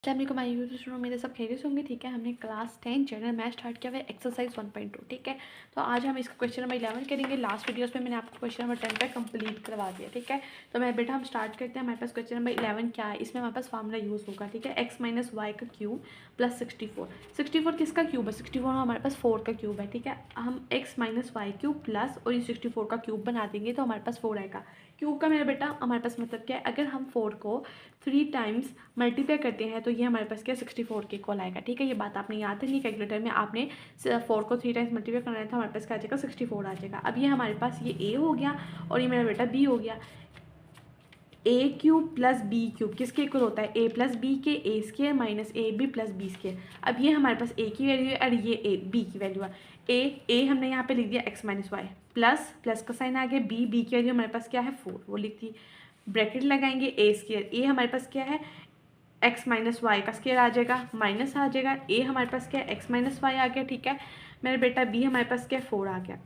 अस्सलामुअलैकुम my YouTube student, मेरे सब खैरियत से होंगे। ठीक है, हमने क्लास 10 जनरल मैथ स्टार्ट किया हुआ है, एक्सरसाइज 1.2। ठीक है, तो आज हम इसका क्वेश्चन नंबर 11 करेंगे। लास्ट वीडियोस में मैंने आपको क्वेश्चन नंबर 10 तक कंप्लीट करवा दिया। ठीक है, तो मैं बेटा हम स्टार्ट करते हैं। हमारे पास क्वेश्चन नंबर 11 क्या है, इसमें हमारे पास फार्मूला यूज़ होगा। ठीक है, एक्स माइनस वाई का क्यूब प्लस 64 किसका क्यूब है, 64 हमारे पास 4 का क्यूब है। ठीक है, हम x minus y cube plus और ये 64 का क्यूब बना देंगे तो हमारे पास 4 आएगा। क्यूब का मेरा बेटा हमारे पास मतलब क्या है, अगर हम 4 को 3 टाइम्स मल्टीप्लाई करते हैं तो ये हमारे पास क्या 64 के इक्वल आएगा। ठीक है, ये बात आपने याद रखनी, कैलकुलेटर में आपने 4 को 3 टाइम्स मल्टीप्लाई करना है तो हमारे पास क्या आ जाएगा 64 आ जाएगा। अब ये हमारे पास ये ए हो गया और ये मेरा बेटा बी हो गया। A cube plus B cube किसके इक्वल होता है, ए प्लस बी के A square minus A B plus B square. अब ये हमारे पास ए की वैल्यू है और ये ए बी की वैल्यू है। ए हमने यहाँ पे लिख दिया एक्स माइनस वाई, प्लस का साइन आ गया, बी की वैल्यू हमारे पास क्या है 4, वो लिख दी। ब्रैकेट लगाएंगे ए स्केयर, ए हमारे पास क्या है एक्स माइनस वाई का स्केयर आ जाएगा, माइनस आ जाएगा, ए हमारे पास क्या है एक्स माइनस वाई आ गया। ठीक है, मेरा बेटा बी हमारे पास क्या है 4 आ गया।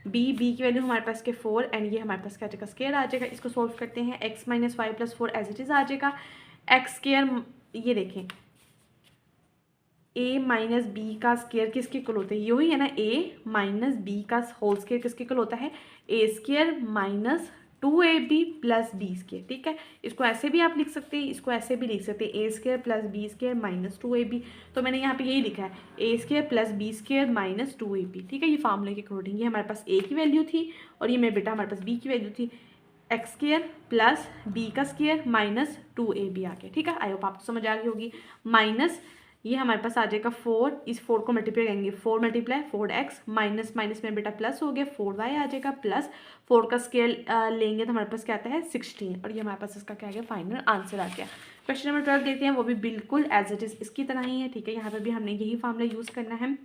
बी की वैल्यू हमारे पास के 4 एंड ये हमारे पास क्या जाएगा स्केयर आ जाएगा। इसको सोल्व करते हैं, X minus Y plus 4 as it is आ जाएगा। एक्स स्केयर, ये देखें ए माइनस बी का स्केयर किसके इक्वल होता है, ये ही है ना, ए माइनस बी का होल स्केयर किसके इक्वल होता है, A square minus 2ab plus B square. ठीक है, इसको ऐसे भी आप लिख सकते हैं, इसको ऐसे भी लिख सकते हैं, A square plus B square minus 2ab। तो मैंने यहाँ पे यही लिखा है, A square plus B square minus 2ab। ठीक है, ये फार्मूले के अकॉर्डिंग ये हमारे पास ए की वैल्यू थी और ये मेरे बेटा हमारे पास बी की वैल्यू थी। एक्स स्केयर प्लस बी का स्केयर माइनस 2ab आ गया। ठीक है, आई होप आपको समझ आ गई होगी। माइनस ये हमारे पास आ जाएगा 4, इस 4 को मल्टीप्लाई करेंगे, 4 मल्टीप्लाई 4x माइनस माइनस में बेटा प्लस हो गया, 4y आ जाएगा, प्लस 4 का स्केल लेंगे तो हमारे पास क्या आता है 16 और ये हमारे पास इसका क्या आ गया फाइनल आंसर आ गया। क्वेश्चन नंबर 12 देखते हैं, वो भी बिल्कुल एज इट इज़ इसकी तरह ही है। ठीक है, यहाँ पर भी हमने यही फार्मूला यूज़ करना है।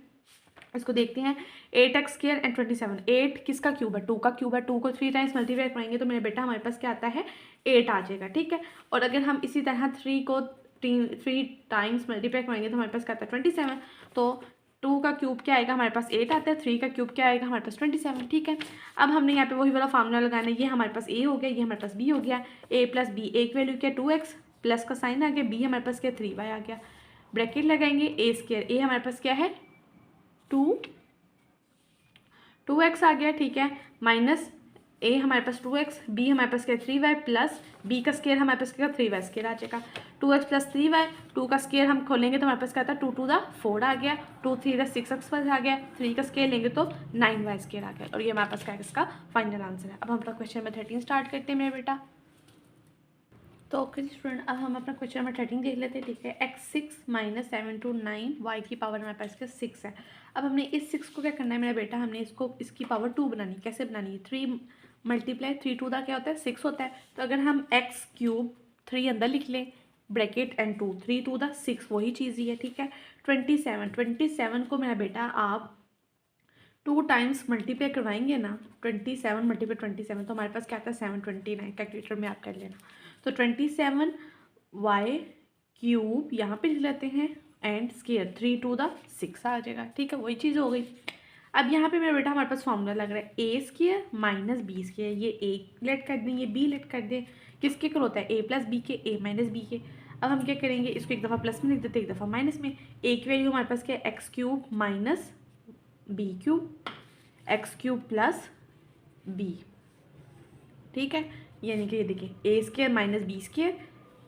इसको देखते हैं, 8x स्केयर एंड 27, 8 किसका क्यूब है 2 का क्यूब है, 2 को 3 टाइम्स मल्टीप्लाई करेंगे तो मेरे बेटा हमारे पास क्या आता है 8 आ जाएगा। ठीक है, और अगर हम इसी तरह 3 को 3 टाइम्स मल्टीप्लाई करेंगे तो हमारे पास क्या आता है 27। तो 2 का क्यूब क्या आएगा हमारे पास 8 आता है, 3 का क्यूब क्या आएगा हमारे पास 27। ठीक है, अब हमने यहाँ पे वही वाला फार्मूला लगाना है, ये हमारे पास ए हो गया, ये हमारे पास बी हो गया। ए प्लस बी, ए की वैल्यू क्या 2x, प्लस का साइन आ गया, बी हमारे पास क्या 3y आ गया। ब्रैकेट लगाएंगे, ए स्केयर, ए हमारे पास क्या है 2x आ गया। ठीक है, माइनस ए हमारे पास 2x, बी हमारे पास क्या 3y प्लस बी का स्केयर हमारे पास क्या 3y स्केयर आ जाएगा। 2x प्लस 3y, 2 का स्केयर हम खोलेंगे तो हमारे पास क्या आता है 2 टू द 4 आ गया, 2 3 द 6x आ गया, 3 का स्केयर लेंगे तो 9y स्केयर आ गया और ये हमारे पास क्या है इसका फाइनल आंसर है। अब हम अपना क्वेश्चन नंबर 13 स्टार्ट करते हैं मेरे बेटा। तो ओके स्टूडेंट, अब हम अपना क्वेश्चन नंबर 13 देख लेते हैं। ठीक है, x6 माइनस 7 to 9 y की पावर हमारे पास क्या 6 है। अब हमने इस 6 को क्या करना है मेरा बेटा, हमने इसकी पावर 2 बनानी है। कैसे बनानी है, 3 मल्टीप्लाई 3 टू दा क्या होता है 6 होता है। तो अगर हम एक्स क्यूब 3 अंदर लिख लें, ब्रैकेट एंड 2, 3 टू दा 6 वही चीज़ ही है। ठीक है, 27 को मेरा बेटा आप 2 टाइम्स मल्टीप्लाई करवाएंगे ना, 27 मल्टीप्लाई 27 तो हमारे पास क्या आता है 729, कैलकुलेटर में आप कर लेना। तो 27y क्यूब यहाँ पे लिख लेते हैं एंड स्केयर 3 टू द 6 आ जाएगा। ठीक है, वही चीज़ हो गई। अब यहाँ पे मेरा बेटा हमारे पास फॉर्मूला लग रहा है A square minus b square, ये ए लेट कर दें, ये बी लेट कर दें, किसके इक्वल होता है ए प्लस बी के, ए माइनस बी के। अब हम क्या करेंगे, इसको एक दफ़ा प्लस में लिख देते हैं, एक दफ़ा माइनस में। ए की वैल्यू हमारे पास क्या है x cube minus B cube, x cube plus b. ठीक है, यानी कि ये देखिए a square minus b square,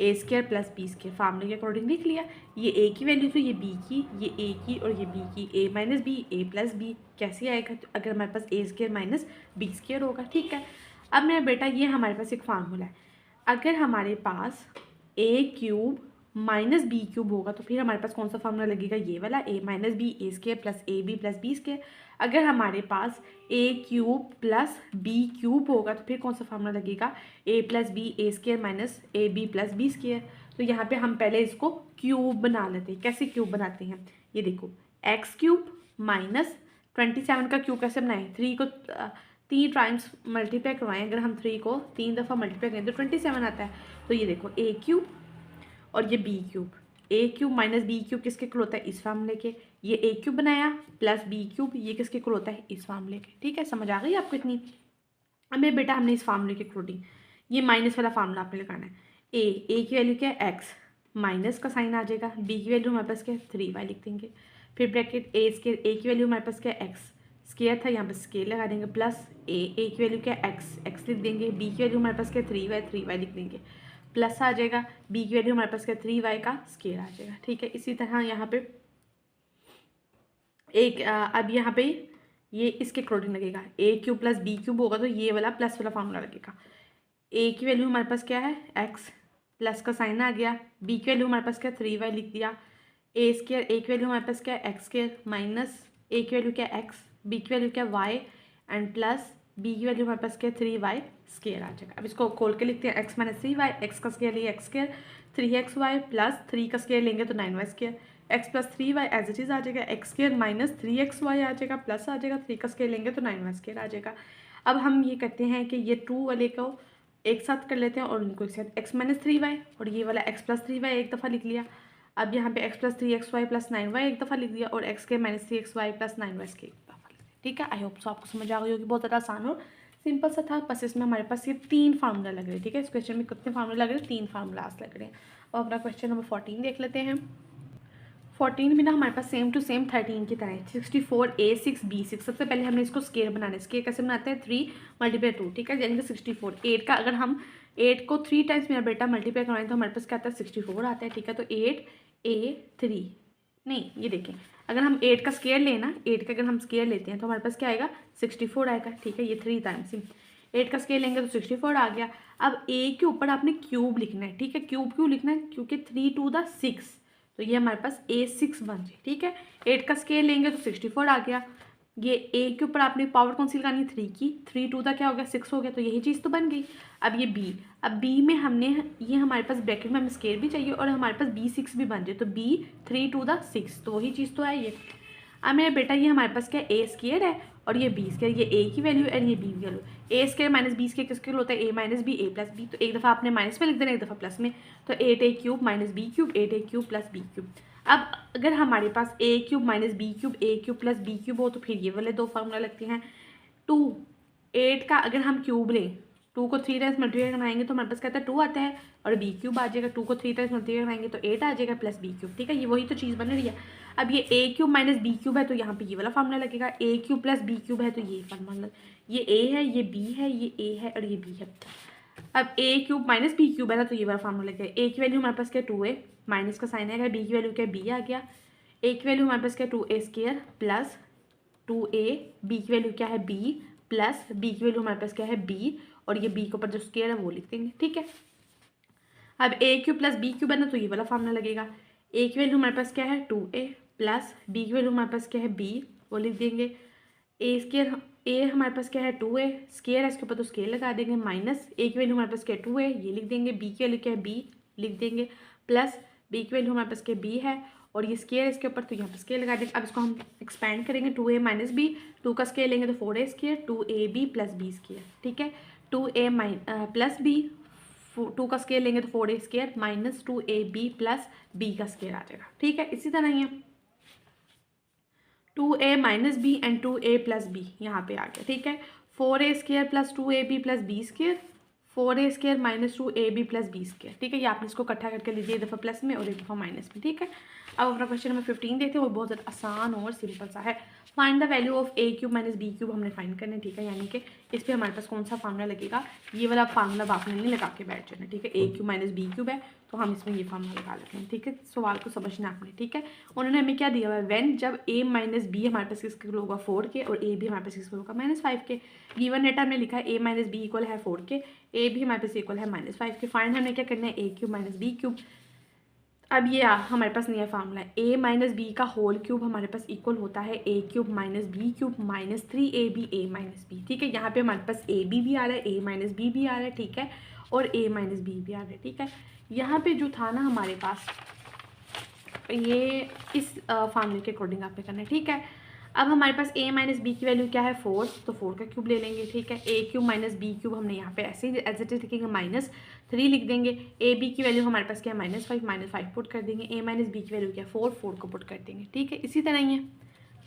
a square plus B square, फार्मूले के अकॉर्डिंग लिख लिया। ये ए की वैल्यू तो ये बी की, ये ए की और ये बी की, ए माइनस बी ए प्लस बी कैसे आएगा तो अगर हमारे पास ए स्केयर माइनस बी स्केयर होगा। ठीक है, अब मेरा बेटा ये हमारे पास एक फार्मूला है, अगर हमारे पास A cube minus B cube होगा तो फिर हमारे पास कौन सा फार्मूला लगेगा, ये वाला A minus B A square plus B square. अगर हमारे पास A cube plus B cube होगा तो फिर कौन सा फार्मूला लगेगा, A plus B A square minus A B plus B square. तो यहाँ पे हम पहले इसको क्यूब बना लेते हैं। कैसे क्यूब बनाते हैं, ये देखो एक्स क्यूब माइनस 27 का क्यूब कैसे बनाएं, 3 को 3 टाइम्स मल्टीप्लाई करवाएं, अगर हम 3 को 3 दफ़ा मल्टीप्लाई करें तो 27 आता है। तो ये देखो ए क्यूब और ये बी क्यूब, ए क्यूब माइनस बी क्यूब किसके इक्वल होता है इस फार्मूले के, ये ए क्यूब बनाया प्लस बी क्यूब ये किसके इक्वल होता है इस फार्मूले के। ठीक है, समझ आ गई आपको इतनी। अब मेरे बेटा हमने इस फार्मूले के अकॉर्डिंग ये माइनस वाला फार्मूला आपने लगाना है, ए की वैल्यू क्या है एक्स, माइनस का साइन आ जाएगा, बी की वैल्यू हमारे पास क्या है 3y लिख देंगे, फिर ब्रैकेट ए स्केयर, ए की वैल्यू हमारे पास क्या है एक्स स्केयर था, यहाँ पर स्केयर लगा देंगे, प्लस ए की वैल्यू क्या है एक्स लिख देंगे, बी की वैल्यू हमारे पास क्या है 3y लिख देंगे, प्लस आ जाएगा बी की वैल्यू हमारे पास क्या 3y का स्केयर आ जाएगा। ठीक है, इसी तरह यहाँ पे एक अब यहाँ पे ये इसके अकॉर्डिंग लगेगा, ए क्यूब प्लस बी क्यूब होगा तो ये वाला प्लस वाला फार्मूला लगेगा। ए की वैल्यू हमारे पास क्या है एक्स, प्लस का साइन आ गया, बी की वैल्यू हमारे पास क्या 3y लिख दिया, ए स्केयर, ए की वैल्यू हमारे पास क्या है एक्स स्केयर, माइनस ए की वैल्यू क्या है एक्स, बी की वैल्यू क्या है वाई, एंड प्लस बी की वैल्यू हमारे पास क्या है 3y स्केयर आ जाएगा। अब इसको खोल के लिखते हैं, एक्स माइनस 3y, एक्स का स्केयर लिया एक्स स्केयर, 3xy प्लस 3 का स्केयर लेंगे तो 9y square, X plus 3y as it is आ जाएगा, एक्स स्केयर माइनस 3xy आ जाएगा, प्लस आ जाएगा 3 का स्केयर लेंगे तो 9y स्केयर आ जाएगा। अब हम ये करते हैं कि ये 2 वाले को एक साथ कर लेते हैं और उनको एक साथ, एक्स माइनस 3y और ये वाला एक्स प्लस 3y एक दफ़ा लिख लिया। अब यहाँ पे x plus 3xy plus 9y एक दफ़ा लिख दिया और एक्स के माइनस 3xy प्लस 9y के एक दफ़ा लिख दिया। ठीक है, आई होप सो आपको समझ आ गई होगी, बहुत ज़्यादा आसान और सिंपल सा था। बस इसमें हमारे पास ये 3 फार्मूला लग रहे हैं। ठीक है, इस क्वेश्चन में कितने फार्मूला लग रहे हैं, 3 फार्मूलाज लग रहे हैं। और अपना क्वेश्चन नंबर 14 देख लेते हैं। 14 में ना हमारे पास सेम टू सेम 13 की तरह है, 64 A6 B6। सबसे पहले हमने इसको स्केयर बनाना है। स्केयर कैसे बनाते हैं, 3 × 2। ठीक है, यानी कि 64। 8 का अगर हम 8 को 3 टाइम्स मेरा बेटा मल्टीप्लाई करवाएं तो हमारे पास क्या आता है 64 आता है। ठीक है, तो 8A3 नहीं, ये देखें अगर हम 8 का स्केयर लेना, 8 का अगर हम स्केयर लेते हैं तो हमारे पास क्या आएगा 64 आएगा। ठीक है, ये 3 टाइम्स ही 8 का स्केयर लेंगे तो 64 आ गया। अब ए के ऊपर आपने क्यूब लिखना है। ठीक है, क्यूब क्यों लिखना है, क्योंकि 3 × 6 तो ये हमारे पास A6 बन जाए। ठीक है, 8 का स्केयर लेंगे तो 64 आ गया। ये ए के ऊपर आपने पावर कौन सी लगानी है 3 की, 3 × क्या हो गया 6 हो गया, तो यही चीज़ तो बन गई। अब ये बी, अब बी में हमने ये हमारे पास ब्रैकेट में हमें स्केयर भी चाहिए और हमारे पास B6 भी बन जाए, तो B 3 × 6 तो वही चीज़ तो है ये। अब मेरा बेटा ये हमारे पास क्या ए स्केयर है और ये बी स्केयर, ये ए की वैल्यू और ये बी की वैल्यू। ए स्केयर माइनस बी स्केयर किसके होता है, ए माइनस बी ए प्लस बी। तो एक दफ़ा आपने माइनस में लिख देना, एक दफ़ा प्लस में, तो 8a³ minus b³ 8a³ plus b³। अब अगर हमारे पास a³ minus b³ a³ plus b³ हो तो फिर ये वाले 2 फार्मूला लगते हैं। 2 8 का अगर हम क्यूब लें, 2 को 3 टाइम्स मल्टीप्लाई कराएंगे तो हमारे पास कहता है 2 आता है और b³ आ जाएगा। 2 को 3 टाइम्स मल्टीप्लाई कराएंगे तो 8 आ जाएगा प्लस b³। ठीक है, ये वही तो चीज़ बन रही है। अब ये a³ माइनस b³ है तो यहाँ पे ये वाला फार्मूला लगेगा, a³ प्लस b³ है तो ये फार्मूला, ये a है, ये b है, ये a है और ये b है। अब a³ माइनस b³ है ना तो ये वाला फार्मूला लगेगा। a की वैल्यू हमारे पास क्या 2a, माइनस का साइन आएगा, b की वैल्यू क्या b आ गया, a की वैल्यू हमारे पास क्या 2a square plus 2a, b की वैल्यू क्या है b प्लस b की वैल्यू हमारे पास क्या है b और ये b के ऊपर जो स्केयर है वो लिख देंगे। ठीक है, अब a³ प्लस b³ है ना तो ये वाला फार्मूला लगेगा। a की वैल्यू हमारे पास क्या है 2a प्लस b की वैल्यू हमारे पास क्या है b, वो लिख देंगे। a स्केयर, a हमारे पास क्या है 2a स्केयर है, इसके ऊपर तो स्केयर लगा देंगे, माइनस a की वैल्यू हमारे पास क्या है 2a, ये लिख देंगे, b की वैल्यू क्या है b लिख देंगे, प्लस b की वैल्यू हमारे पास क्या b है और ये स्केयर इसके ऊपर तो यहाँ पर स्केयर लगा देंगे। अब इसको हम एक्सपेंड करेंगे, 2a माइनस b, 2 का स्केयर लेंगे तो 4a square, 2ab plus b square. ठीक है, 2a प्लस b, 2 का स्केयर लेंगे तो 4a square minus 2ab plus b का स्केयर आ जाएगा। ठीक है, इसी तरह ही 2a minus b and 2a plus b यहाँ पे आ गया। ठीक है, 4a square plus 2ab plus B square, 4a square minus 2ab plus B square. ठीक है, ये आपने इसको इकट्ठा करके लीजिए, एक दफ़ा प्लस में और एक दफ़ा माइनस में। ठीक है, अब अपना क्वेश्चन नंबर 15 देखते हैं, वो बहुत ज़्यादा आसान और सिंपल सा है। Find the value of a³ minus b³ हमने फाइंड करना है। ठीक है, यानी कि इस पर हमारे पास कौन सा फार्मूला लगेगा, ये वाला फार्मूला आपने नहीं लगा के बैठ जाना। ठीक है, a³ माइनस b³ है तो हम इसमें ये फार्मूला लगा लेते हैं। ठीक है, सवाल को समझना आपने। ठीक है, उन्होंने हमें क्या दिया हुआ है, व्हेन जब a माइनस बी हमारे पास किसके होगा 4 के और a भी हमारे पास किसके होगा -5 के। गिवन डेटा हमने लिखा है a माइनस बी इक्वल है 4 के, a भी हमारे पास इक्वल है -5 के। फाइंड हमने क्या करना है a³ माइनस b³। अब ये हमारे पास नया फार्मूला है, a माइनस बी का होल क्यूब हमारे पास इक्वल होता है a³ minus b³ minus 3ab a minus b. ठीक है, यहाँ पे हमारे पास a b भी आ रहा है, a माइनस बी भी आ रहा है। ठीक है, और a माइनस बी भी आ रहा है। ठीक है, यहाँ पे जो था ना हमारे पास, ये इस फार्मूले के अकॉर्डिंग आपने करना है। ठीक है, अब हमारे पास a माइनस बी की वैल्यू क्या है 4, तो 4 का क्यूब ले लेंगे। ठीक है, a³ माइनस b³ हमने यहाँ पे ऐसे ही एज इट इज लिखेंगे, -3 लिख देंगे। a b की वैल्यू हमारे पास क्या है -5 पुट कर देंगे, a माइनस बी की वैल्यू क्या है 4 को पुट कर देंगे। ठीक है, इसी तरह ही है,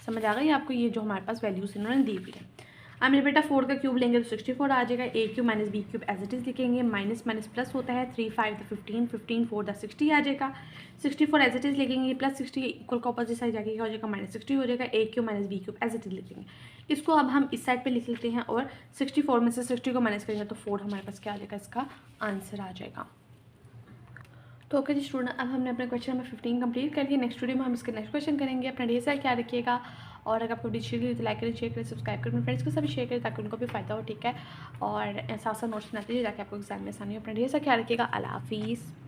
समझ आ गई आपको, ये जो हमारे पास वैल्यूज इन्होंने दी हुई है। अब मेरे बेटा 4 का क्यूब लेंगे तो 64 आ जाएगा। A cube minus B cube as it is लिखेंगे, माइनस माइनस प्लस होता है, 3 5 द 15, 15 4 द 60 आ जाएगा। 64 एज इट इज़ लिखेंगे, प्लस 60 इक्वल का अपोजिट साइड जाके क्या हो जाएगा, माइनस 60 हो जाएगा। A cube minus B cube as it is लिखेंगे। इसको अब हम इस साइड पे लिख लेते हैं और 64 में से 60 को माइनस करेंगे तो 4 हमारे पास क्या आ जाएगा, इसका आंसर आ जाएगा। तो ओके जी स्टूडेंट, अब हमने अपना क्वेश्चन नंबर 15 कंप्लीट कर लिया। नेक्स्ट वीडियो में हम इसका नेक्स्ट क्वेश्चन करेंगे। अपना ढेर सारा ख्याल रखिएगा और अगर आपको वीडियो अच्छी लगी तो लाइक करें, शेयर करें, सब्सक्राइब करें, अपने फ्रेंड्स के साथ भी शेयर करें ताकि उनको भी फ़ायदा हो, ठीक है। और साथ साथ नोट्स बनाते रहिए ताकि आपको एग्जाम में आसानी हो। अपना ढेर सारा ख्याल रखिएगा। अल्लाह हाफिज़।